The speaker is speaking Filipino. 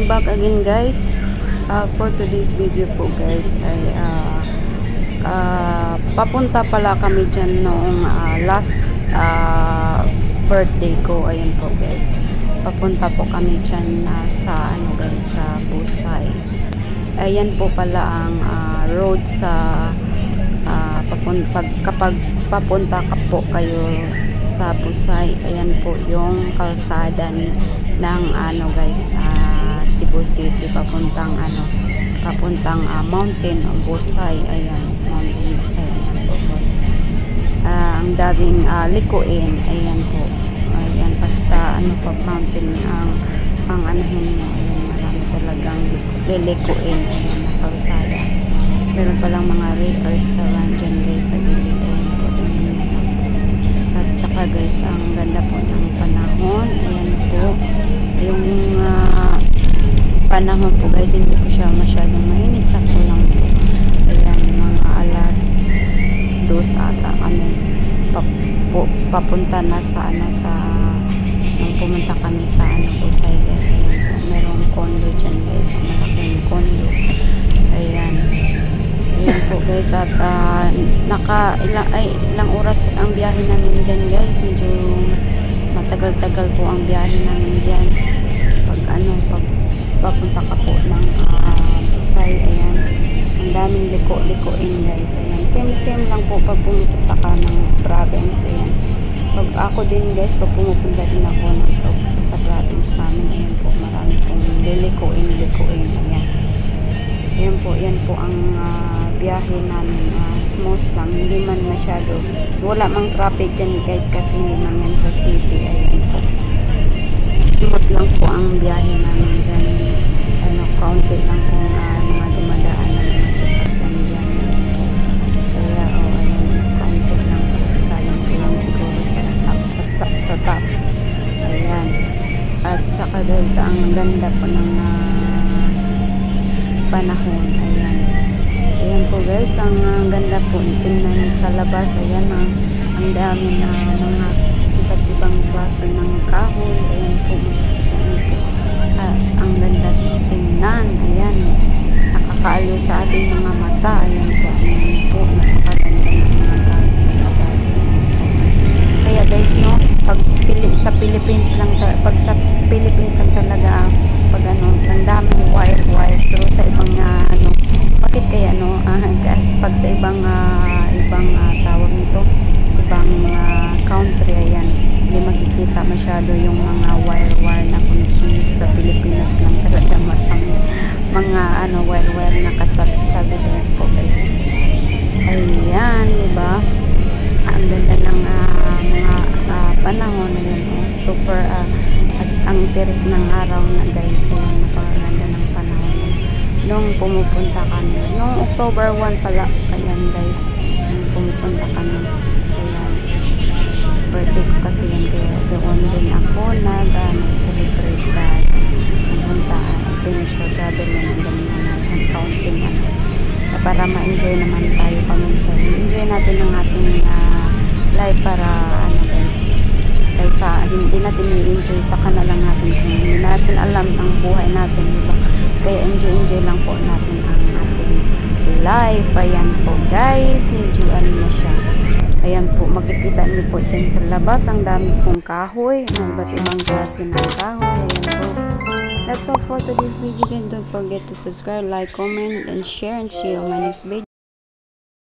welcome back again guys. For today's video po guys ay papunta pala kami dyan noong last birthday ko. Ayan po guys, papunta po kami dyan sa sa Busay. Ayan po pala ang road sa kapag papunta ka po kayo sa Busay. Ayan po yung kalsada ng guys, Cebu City papuntang Mountain of Busay. Ayan, Mountain Busay. Ayan po guys, ang daming likuin. Ayan po, ayan, basta mountain ang anuhin mo. Ayan, marami talagang lilikuin. Ayan na kalsada. Meron palang mga restaurant dyan guys sa gilid. Ayan po, at saka guys, ang ganda po ng panahon. Ayan po yung panahon po guys, hindi po siya masyadong mainit, sakto lang po. Ayan, mga alas 2 ata kami papunta na sa nung pumunta kami sa Busay. Ayan po, merong condo dyan guys, malaking condo. Ayan po guys, at ilang oras ang biyahe namin dyan guys. Medyo matagal-tagal po ang biyahe namin dyan pag papunta ka po ng Busay. Ayan, ang daming liko-likoin guys. Ayan, same lang po pag pumunta ka ng province. Ayan, pag ako din guys, pag pumupunta din ako sa province namin, ayan po, marami pong lilikoin. Ayan po, yan po ang biyahe namin. Smooth lang, hindi man masyado, wala mang traffic dyan guys kasi hindi man yan sa city. Ayan po, smooth lang po ang biyahe namin dyan. Kaunti lang po mga dumadaan na mga sasakyan dyan. Kaya ayan, kaunti lang po, galing po lang siguro sa tops. Ayan, at saka guys, ang ganda po ng panahon. Ayan po guys, ang ganda po tingnan sa labas. Ayan, ang dami na mga iba't ibang klase ng kahoy. Ayan po, ang ganda tingnan. Ayan, nakakaaliw sa ating mga mata. Ayan po, napakaganda ng mga tao sa labas. Kaya guys, no, pag sa Philippines lang talaga pag ang daming wire pero sa ibang bakit kaya kasi pag sa ibang tawag nito, ibang country, ayan, hindi makikita masyado yung mga wire na connection. Dito sa Pilipinas lang talaga mga wire na kasabit-sabit. Ayan po guys. Ayan, diba? Ang ganda ng mga panahon. Ayan, super at ang tirik ng araw na guys. Ayan, napakaganda ng panahon nung pumupunta kami nung October 1 pala. Ayan guys, nung pumupunta kami. Ayan, birthday ko kasi yan, kaya doon din ako nag-celebrate pumunta adventure travel na ng counting para ma-enjoy naman tayo paminsan. Enjoy natin ang ating life para guys, kaysa hindi natin i-enjoy sa kanalang natin kung hindi natin alam ang buhay natin, diba? Kaya enjoy lang po natin ang ating life. Ayan po guys, medyo na siya. Ayan po, makikita niyo po dyan sa labas, ang dami pong kahoy, iba't ibang klase ng kahoy. Ayan po. That's all for today's video. Again, don't forget to subscribe, like, comment, and share, and see you on my next video.